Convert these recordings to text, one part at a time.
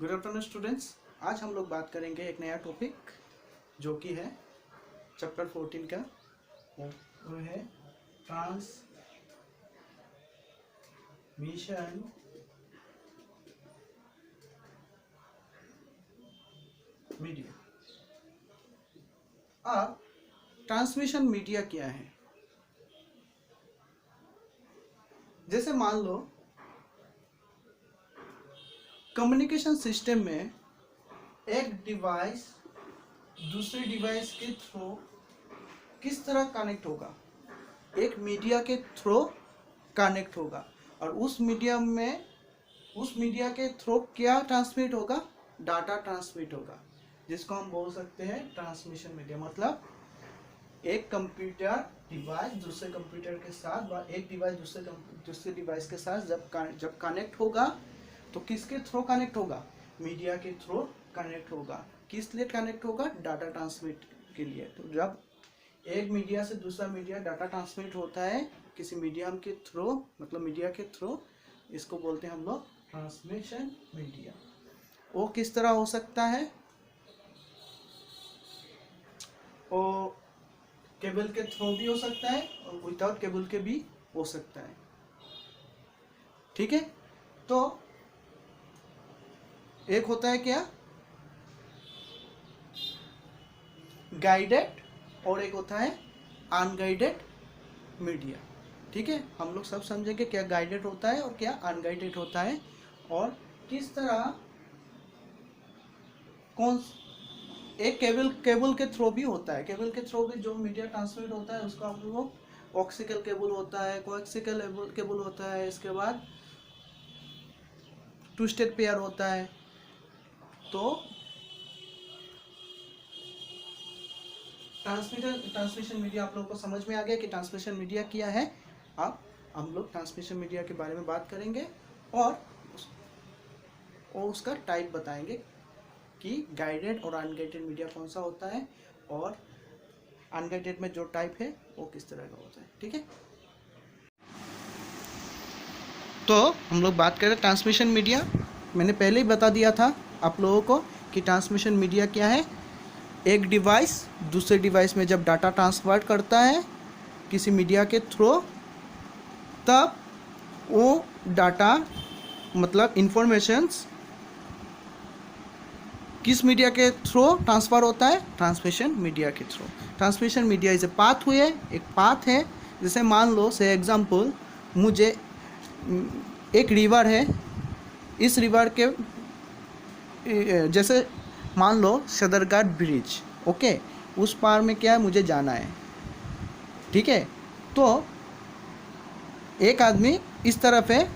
Good afternoon students. आज हम लोग बात करेंगे एक नया टॉपिक जो कि है चैप्टर 14 का। वो है ट्रांसमिशन मीडिया। अब ट्रांसमिशन मीडिया क्या है? जैसे मान लो कम्युनिकेशन सिस्टम में एक डिवाइस दूसरे डिवाइस के थ्रू किस तरह कनेक्ट होगा, एक मीडिया के थ्रू कनेक्ट होगा और उस मीडिया के थ्रू क्या ट्रांसमिट होगा? डाटा ट्रांसमिट होगा, जिसको हम बोल सकते हैं ट्रांसमिशन मीडिया। मतलब एक कंप्यूटर डिवाइस दूसरे कंप्यूटर के साथ व एक डिवाइस दूसरे डिवाइस के साथ जब कनेक्ट होगा तो किसके थ्रू कनेक्ट होगा? मीडिया के थ्रू कनेक्ट होगा। किस लिए कनेक्ट होगा? डाटा ट्रांसमिट के लिए। तो जब एक मीडिया से दूसरा मीडिया डाटा ट्रांसमिट होता है किसी मीडियम के थ्रू, मतलब मीडिया के थ्रू, इसको बोलते हैं हम लोग ट्रांसमिशन मीडिया। वो किस तरह हो सकता है? वो केबल के थ्रू भी हो सकता है और विदाउट केबल के भी हो सकता है। ठीक है, तो एक होता है क्या? गाइडेड और एक होता है अनगाइडेड मीडिया। ठीक है, हम लोग सब समझेंगे क्या गाइडेड होता है और क्या अनगाइडेड होता है और किस तरह कौन एक केबल के थ्रू भी होता है। केबल के थ्रू भी जो मीडिया ट्रांसमिट होता है उसको हम लोग ऑक्सिकल केबल होता है, कोएक्सिकल केबल होता है, इसके बाद ट्विस्टेड पेयर होता है। तो ट्रांसमिशन मीडिया आप लोगों को समझ में आ गया कि ट्रांसमिशन मीडिया क्या है। अब हम लोग ट्रांसमिशन मीडिया के बारे में बात करेंगे और उसका टाइप बताएंगे कि गाइडेड और अनगाइडेड मीडिया कौन सा होता है और अनगाइडेड में जो टाइप है वो किस तरह का होता है। ठीक है, तो हम लोग बात करें ट्रांसमिशन मीडिया। मैंने पहले ही बता दिया था आप लोगों को कि ट्रांसमिशन मीडिया क्या है। एक डिवाइस दूसरे डिवाइस में जब डाटा ट्रांसफर करता है किसी मीडिया के थ्रू, तब वो डाटा मतलब इंफॉर्मेशंस किस मीडिया के थ्रू ट्रांसफ़र होता है? ट्रांसमिशन मीडिया के through. Transmission media is a path हुए, एक पाथ है। जैसे मान लो से एग्जांपल, मुझे एक रिवर है, इस रिवर के जैसे मान लो सदरघाट ब्रिज, ओके, उस पार में क्या है मुझे जाना है। ठीक है, तो एक आदमी इस तरफ है,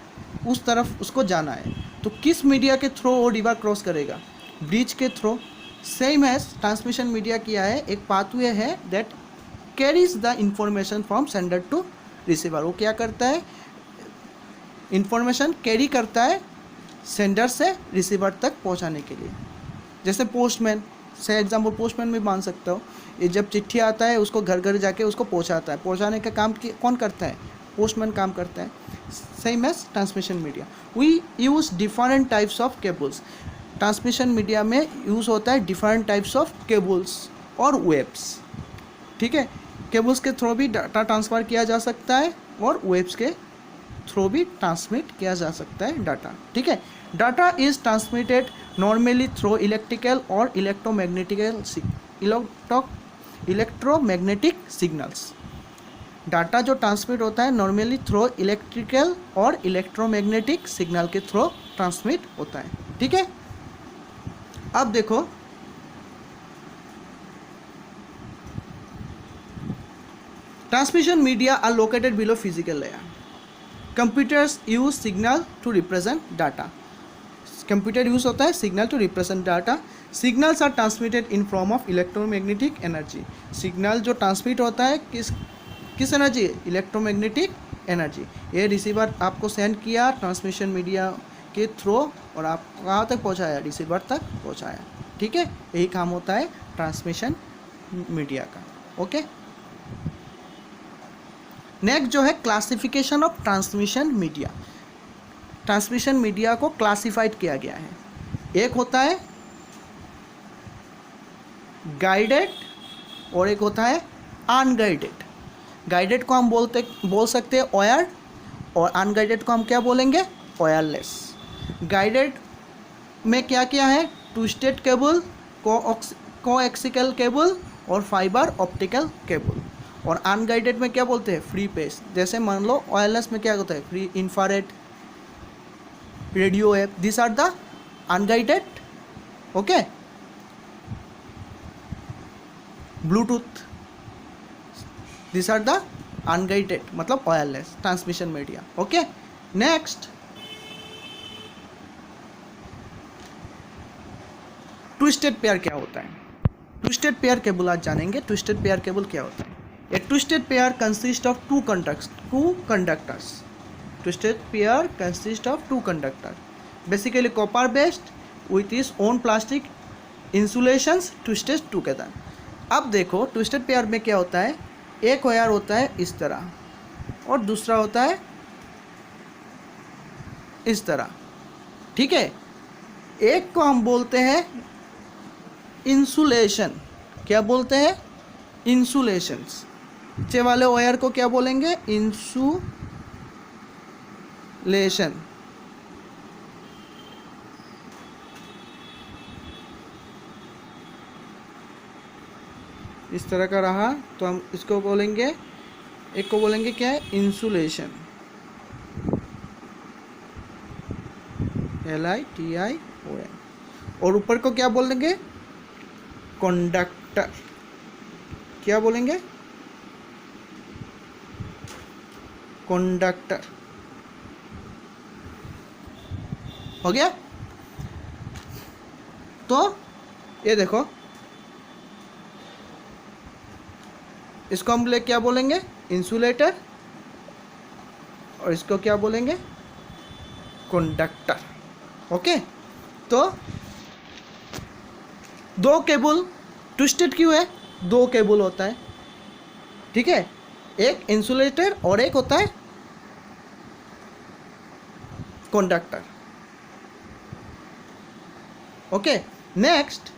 उस तरफ उसको जाना है, तो किस मीडिया के थ्रू वो रिवर क्रॉस करेगा? ब्रिज के through. Same as transmission media किया है, एक पाथवे है that carries the information from sender to receiver. वो क्या करता है? इंफॉर्मेशन कैरी करता है सेंडर से रिसीवर तक पहुंचाने के लिए। जैसे पोस्टमैन से एग्जाम्पल पोस्टमैन भी मान सकते हो। ये जब चिट्ठी आता है उसको घर घर जाके उसको पहुंचाता है, पहुंचाने का काम कौन करता है? पोस्टमैन काम करता है। Same as transmission media. We use different types of cables. Transmission media में यूज़ होता है डिफरेंट टाइप्स ऑफ केबल्स और वेब्स। ठीक है, केबल्स के थ्रू भी डाटा ट्रांसफ़र किया जा सकता है और वेब्स के थ्रू भी ट्रांसमिट किया जा सकता है डाटा। ठीक है, data is transmitted normally through electrical और इलेक्ट्रोमैग्नेटिक सिग्नल्स। डाटा जो ट्रांसमिट होता है नॉर्मली थ्रू इलेक्ट्रिकल और इलेक्ट्रोमैग्नेटिक सिग्नल के थ्रू ट्रांसमिट होता है। ठीक है, अब देखो transmission media are located below physical layer. Computers use signal to represent data. Computer use होता है signal to represent data. Signals are transmitted in form of electromagnetic energy. Signal जो ट्रांसमिट होता है किस एनर्जी? Electromagnetic energy. ये receiver आपको send किया transmission media के थ्रू और आप कहाँ तक पहुँचाया? रिसीवर तक पहुँचाया। ठीक है, यही काम होता है ट्रांसमिशन मीडिया का। ओके, नेक्स्ट जो है classification of transmission media. Transmission media को क्लासिफाइड किया गया है। एक होता है गाइडेड और एक होता है अनगाइडेड। गाइडेड को हम बोल सकते हैं वायर, और अनगाइडेड को हम क्या बोलेंगे, वायरलेस। गाइडेड में क्या क्या है, ट्विस्टेड केबल, कोएक्सियल केबल और फाइबर ऑप्टिकल केबल। और अनगाइडेड में क्या बोलते हैं, फ्री पेस। जैसे मान लो वायरलेस में क्या होता है, free infrared, radio wave, this are the unguided. Okay, bluetooth, this are the unguided, मतलब wireless transmission media. Okay, next twisted pair क्या होता है। ट्विस्टेड पेयर केबल आज जानेंगे। ट्विस्टेड पेयर केबल क्या होता है। A twisted pair consist of two conductors. Twisted pair consist of two conductor, basically copper based with is own plastic insulations twisted together. अब देखो ट्विस्टेड पेयर में क्या होता है, एक वायर होता है इस तरह और दूसरा होता है इस तरह, ठीक है। एक को हम बोलते हैं इंसुलेशन, क्या बोलते हैं, इंसुलेशंस। नीचे वाले वायर को क्या बोलेंगे, इंसुलेशन। इस तरह का रहा तो हम इसको बोलेंगे, एक को बोलेंगे क्या है, इंसुलेशन, LITION। और ऊपर को क्या बोलेंगे, कंडक्टर, क्या बोलेंगे, कंडक्टर। हो गया। तो ये देखो, इसको हम क्या बोलेंगे, इंसुलेटर, और इसको क्या बोलेंगे, कंडक्टर। ओके, तो दो केबल ट्विस्टेड क्यों है, दो केबल होता है, ठीक है, एक इंसुलेटर और एक होता है conductor. Okay, next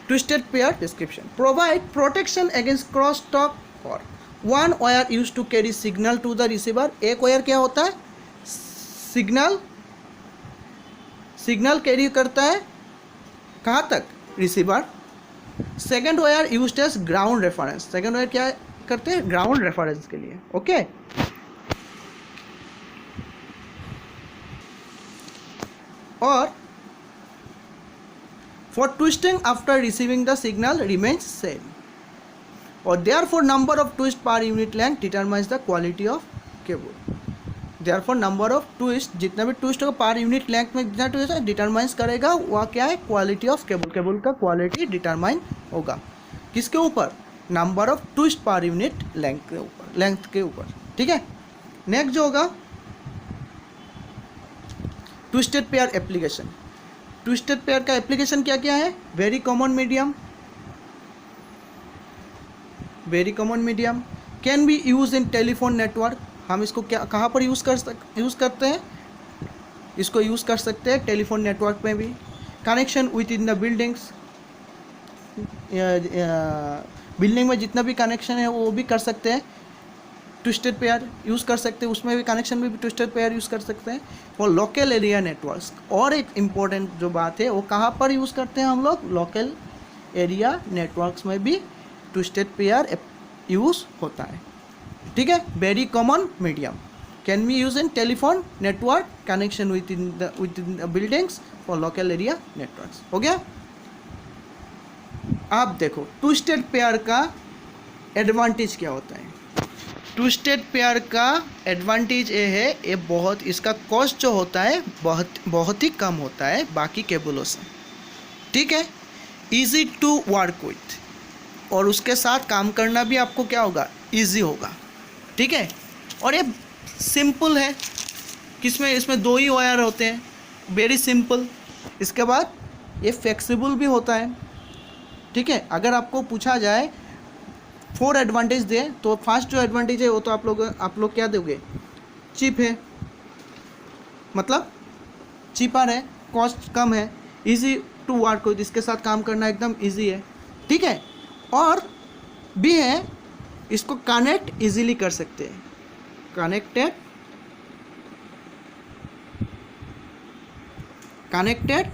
twisted pair description. Provide protection against cross talk और one wire use to carry signal to the receiver. एक वायर क्या होता है, सिग्नल कैरी करता है कहाँ तक, receiver. Second wire used as ground reference. Second wire क्या करते हैं, ग्राउंड रेफरेंस के लिए। ओके, और for twisting after receiving the signal remains same, or therefore number of twist per unit length determines the quality of cable. therefore number of twist, जितना भी twist होगा per unit length में जितना twist है determines करेगा वह क्या है, क्वालिटी ऑफ केबल। केबल का क्वालिटी डिटरमाइन होगा किसके ऊपर, number of twist per unit length के ऊपर, ठीक है। नेक्स्ट जो होगा twisted pair application. Twisted pair का एप्लीकेशन क्या क्या है, very common medium can be use in telephone network. हम इसको क्या कहाँ पर यूज़ करते हैं, इसको यूज़ कर सकते हैं टेलीफोन नेटवर्क में भी। Connection with in the buildings, building में जितना भी कनेक्शन है वो भी कर सकते हैं, ट्विस्टेड पेयर यूज़ कर सकते हैं, उसमें भी कनेक्शन में भी ट्विस्टेड पेयर यूज़ कर सकते हैं। और लोकल एरिया नेटवर्क्स, और एक इम्पॉर्टेंट जो बात है वो कहाँ पर यूज़ करते हैं हम लोग, लोकल एरिया नेटवर्क्स में भी ट्विस्टेड पेयर यूज़ होता है, ठीक है। Very common medium can be use in telephone network, connection with in the buildings for local area networks. हो गया। आप देखो ट्विस्टेड पेयर का एडवांटेज क्या होता है। ट्विस्टेड पेयर का एडवांटेज ये है, ये बहुत, इसका कॉस्ट जो होता है बहुत ही कम होता है बाकी केबलों से, ठीक है। इजी टू वर्क विथ, और उसके साथ काम करना भी आपको क्या होगा, इजी होगा, ठीक है। और ये सिंपल है, किसमें, इसमें दो ही वायर होते हैं, वेरी सिंपल। इसके बाद ये फ्लेक्सिबल भी होता है, ठीक है। अगर आपको पूछा जाए 4 एडवांटेज दे, तो फर्स्ट जो एडवांटेज है वो तो आप लोग क्या दोगे, चीप है, मतलब चीपर है, कॉस्ट कम है, इजी टू वर्क विद, इसके साथ काम करना एकदम इजी है, ठीक है। और भी है, इसको कनेक्ट इजीली कर सकते हैं, कनेक्टेड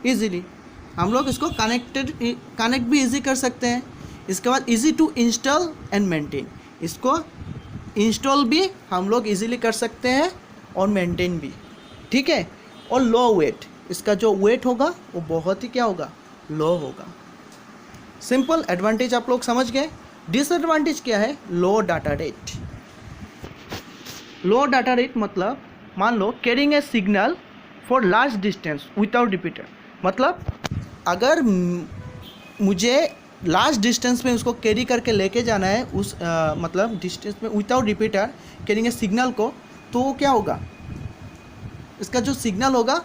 इजीली, हम लोग इसको कनेक्ट भी इजी कर सकते हैं। इसके बाद easy to install and maintain, इसको इंस्टॉल भी हम लोग इजीली कर सकते हैं और मेंटेन भी, ठीक है। और लो वेट, इसका जो वेट होगा वो बहुत ही क्या होगा, लो होगा। सिंपल एडवांटेज आप लोग समझ गए। डिसएडवांटेज क्या है, low data rate. Low data rate मतलब मान लो carrying a signal for large distance without repeater, मतलब अगर मुझे लार्ज डिस्टेंस में उसको कैरी करके लेके जाना है, उस मतलब डिस्टेंस में without repeater carrying a signal को, तो वो क्या होगा, इसका जो सिग्नल होगा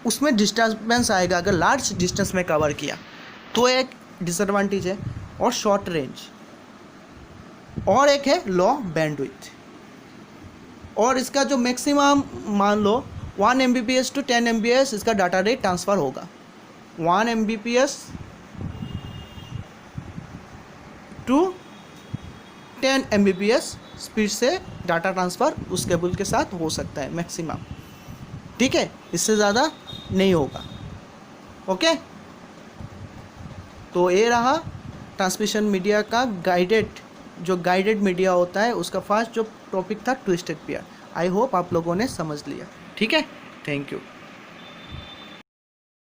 उसमें डिस्टर्बेंस आएगा अगर लार्ज डिस्टेंस में कवर किया, तो एक डिसएडवांटेज है। और शॉर्ट रेंज, और एक है लो बैंडविड्थ। और इसका जो मैक्सिमम मान लो 1 Mbps टू 10 Mbps इसका डाटा रेट ट्रांसफ़र होगा, 1 Mbps टू 10 Mbps स्पीड से डाटा ट्रांसफ़र उस केबल के साथ हो सकता है मैक्सिमम, ठीक है, इससे ज़्यादा नहीं होगा। ओके, तो ये रहा ट्रांसमिशन मीडिया का गाइडेड मीडिया होता है उसका फर्स्ट जो टॉपिक था ट्विस्टेड पेयर। आई होप आप लोगों ने समझ लिया, ठीक है, थैंक यू।